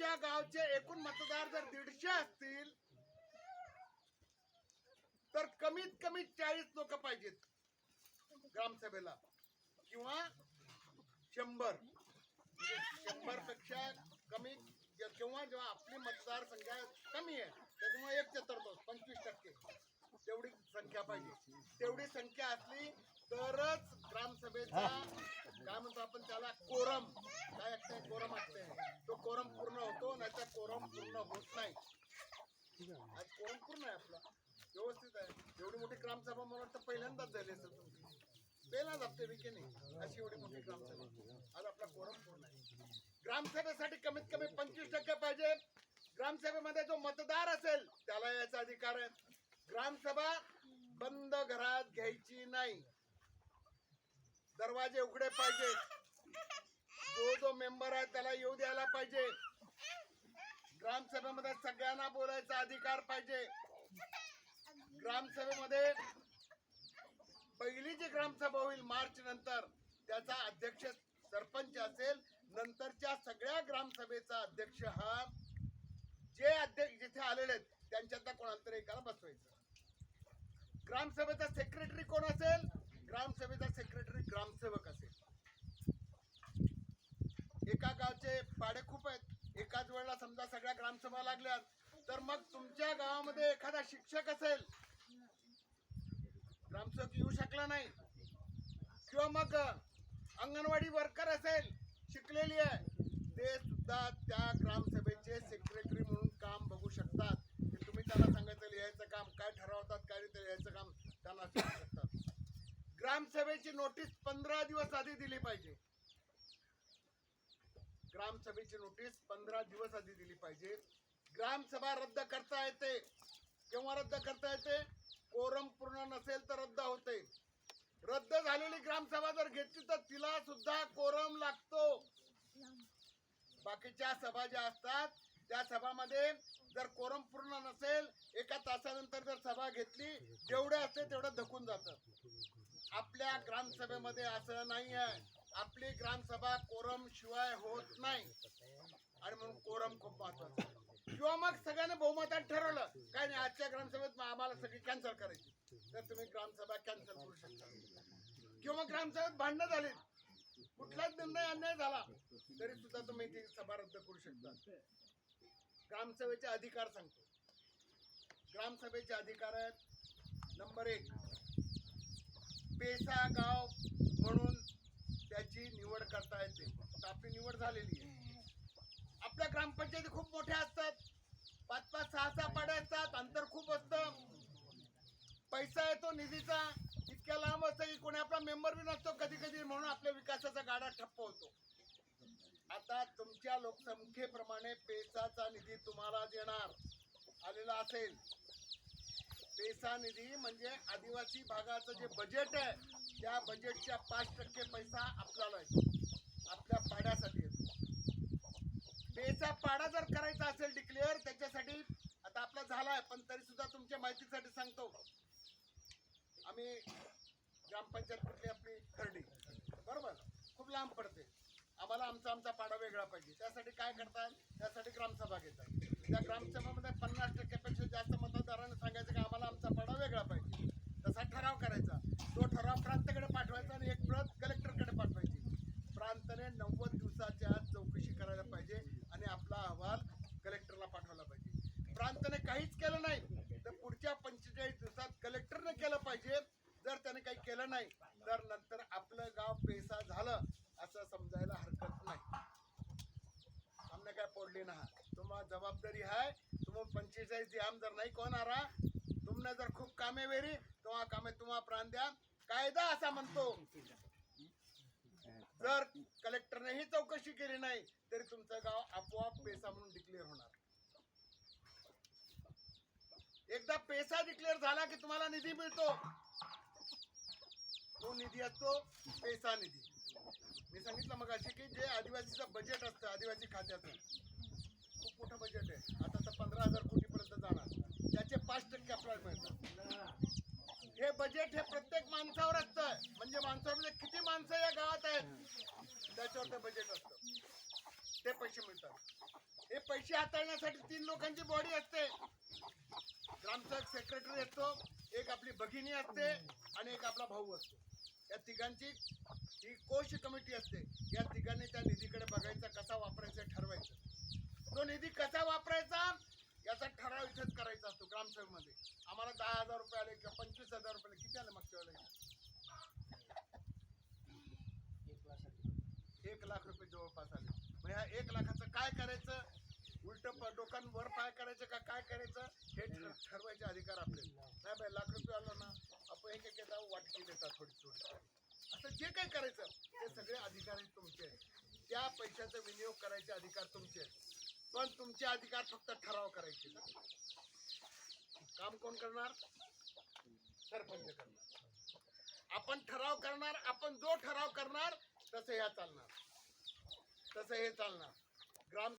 तुमच्या गावचे एकूण मतदार जर 150 असतील तर कमीत कमी 40 लोक पाहिजेत ग्रामसभेला, किंवा 100 पेक्षा कमी, किंवा जेव्हा आपली मतदार संख्या कमी आहे त्याच्यामुळे 1/4 25% तेवढी संख्या पाहिजे. तेवढी संख्या असली तरच ग्रामसभेचा काय म्हणतो आपण त्याला कोरम, काय असते कोरम असते, तो कोरम पूर्ण होतो, नाही तर कोरम पूर्ण होत नाही. आज कोरम पूर्ण आहे आपला, व्यवस्थित आहे. एवढी मोठी ग्रामसभा मला वाटतं पहिल्यांदाच झाली असेल तुमची, पहिलाच हप्ते विके नाही अशी एवढी मोठी ग्रामसभा. आज आपला कोरम पूर्ण आहे. ग्रामसभेसाठी कमीत कमी 25% पाहिजे. ग्रामसभेमध्ये जो मतदार असेल त्याला याचा अधिकार आहे. ग्रामसभा बंद घरात घ्यायची नाही, दरवाजे उघडे पाहिजे. जो मेंबर आहे त्याला येऊ द्यायला पाहिजे. ग्रामसभेमध्ये सगळ्यांना बोलायचा अधिकार पाहिजे. ग्रामसभेमध्ये पहिली जी ग्रामसभा होईल मार्च नंतर त्याचा अध्यक्ष सरपंच असेल. नंतरच्या सगळ्या ग्रामसभेचा अध्यक्ष हा जे अध्यक्ष जिथे आलेले आहेत त्यांच्यातला कोणाला तरी एकाला बसवायचं. ग्रामसभेचा सेक्रेटरी कोण असेल? ग्रामसभेचा सेक्रेटरी ग्रामसेवक असेल. एका गावचे पाडे खूप आहेत, एकाच वेळेला समजा सगळ्या ग्रामसभा लागल्या तर मग तुमच्या गावामध्ये एखादा शिक्षक असेल, ग्रामसेवक येऊ शकला नाही, किंवा मग अंगणवाडी वर्कर असेल शिकलेली आहे, ते सुद्धा त्या ग्रामसभेचे सेक्रेटरी म्हणून काम बघू शकतात. तुम्ही त्याला सांगायचं लिहायचं काम काय ठरवतात, काय लिहायचं काम त्यांना सांगू शकतात. ग्रामसभेची नोटीस 15 दिवस आधी दिली पाहिजे. ग्रामसभेची नोटीस 15 दिवस आधी दिली पाहिजे. ग्रामसभा रद्द करता येते. केव्हा रद्द करता येते? कोरम पूर्ण नसेल तर रद्द होते. रद्द झालेली ग्रामसभा जर घेतली तर तिला सुद्धा कोरम लागतो. बाकीच्या सभा ज्या असतात त्या सभामध्ये जर कोरम पूर्ण नसेल, एका तासानंतर जर सभा घेतली जेवढे असते तेवढं धकून जातं. आपल्या ग्रामसभेमध्ये असं नाही आहे. आपली ग्रामसभा कोरम शिवाय होत नाही, आणि म्हणून कोरम खूप महत्वाचा. किंवा मग सगळ्यांनी बहुमतात ठरवलं काय नाही आजच्या ग्रामसभेत आम्हाला सगळी कॅन्सल करायची, तर तुम्ही ग्रामसभा कॅन्सल करू शकता. किंवा ग्रामसभेत भांडणं झाली, कुठलाच निर्णय अन्याय झाला तरी सुद्धा तुम्ही ती सभा रद्द करू शकता. ग्रामसभेचे अधिकार सांगतो. ग्रामसभेचे अधिकार आहेत, नंबर 1, पेसा गाव म्हणून त्याची निवड करता येते. आपली निवड झालेली आहे. आपल्या ग्रामपंचायती खूप मोठ्या असतात, 5-5, 6-6 पाड्या असतात, अंतर खूप असतं, पैसा येतो निधीचा इतक्या लांब असतं की कोणी आपला मेंबर बी नसतो कधी कधी, म्हणून आपल्या विकासाचा गाडा ठप्प होतो. आता तुमच्या लोकसंख्येप्रमाणे पेसाचा निधी तुम्हाला देणार आलेला असेल. पेसा निधी म्हणजे आदिवासी भागाचं जे बजेट आहे त्या बजेटच्या 5% पैसा आपल्याला येतो, आपल्या पाड्यासाठी येतो. पेसा पाडा जर करायचा असेल डिक्लेअर, त्याच्यासाठी आता आपला झाला आहे, पण तरी सुद्धा तुमच्या माहितीसाठी सांगतो. आम्ही ग्रामपंचायत कुठली आपली खर्डी, बरोबर, खूप लांब पडते. आम्हाला आमचा पाडा वेगळा पाहिजे. त्यासाठी काय करतात? त्यासाठी ग्रामसभा घेतात. त्या ग्रामसभामध्ये 50%पेक्षा जास्त मतदारांना सांगायचं की आम्हाला आमचा पाडा वेगळा पाहिजे. तसा ठराव करायचा. तो ठराव प्रांताकडे पाठवायचा आणि एक प्रत कलेक्टरकडे पाठवायची. प्रांताने 90 दिवसाच्या आत चौकशी करायला पाहिजे आणि आपला अहवाल कलेक्टरला पाठवला पाहिजे. प्रांताने काहीच केलं नाही तर पुढच्या 45 दिवसात कलेक्टरने केलं पाहिजे. जर त्याने काही केलं नाही तर नंतर आपलं गाव पेसा झालं असं समजायला हरकत नाही. हमने काय पोडली ना, तुम्हाला जबाबदारी आहे. तुम्ही 45 दिवस जर नाही कोण आ रहा, तुमने जर खूप कामे वेरी तेव्हा कामे तुम्हा प्राण द्या. कायदा असा म्हणतो जर कलेक्टरने ही चौकशी केली नाही तरी तुमचं गाव आपोआप पेसा म्हणून डिक्लेअर होणार. एकदा पेसा डिक्लेअर झाला की तुम्हाला निधी मिळतो. तो निधी असतो पेसा निधी. मी सांगितलं मग अशी की जे आदिवासीचं बजेट असतं, आदिवासी खात्याचं खूप मोठं बजेट आहे. आता तर 15,000 कोटीपर्यंत जाणार. त्याचे 5% आपल्याला मिळतात. हे बजेट हे प्रत्येक माणसावर असतं. म्हणजे माणसामध्ये किती माणसं या गावात आहेत त्याच्यावर ते बजेट असतं, ते पैसे मिळतात. हे पैसे हाताळण्यासाठी 3 लोकांची बॉडी असते. ग्रामसेवक सेक्रेटरी असतो, एक आपली भगिनी असते आणि एक आपला भाऊ असतो. या तिघांची ही कोश कमिटी असते. या तिघांनी त्या निधीकडे बघायचा, कसा वापरायचा ठरवायचं. तो निधी कसा वापरायचा याचा ठराव इथेच करायचा असतो ग्रामसभेमध्ये मध्ये. आम्हाला 10,000 रुपये आले किंवा 25,000 रुपये आले, किती आले मागच्या वेळेला? 1 लाख रुपये जवळपास आले. मग ह्या 1 लाखाचं काय करायचं, उलट डोकांवर पाय करायचं का काय करायचं हे ठरवायचे अधिकार आपले. नाही बाई, लाख रुपये आलं ना, आपण एक एक वाटकी देतात थोडी थोडी. असं जे काही करायचं ते सगळे अधिकार आहेत तुमचे. त्या पैशाचा विनियोग करायचे अधिकार तुमचे आहेत. पण तुमचे अधिकार फक्त ठराव करायचे ना. काम कोण करणार? सरपंच करणार. आपण ठराव करणार, आपण जो ठराव करणार तसं हे चालणार, तसं हे चालणार. ग्राम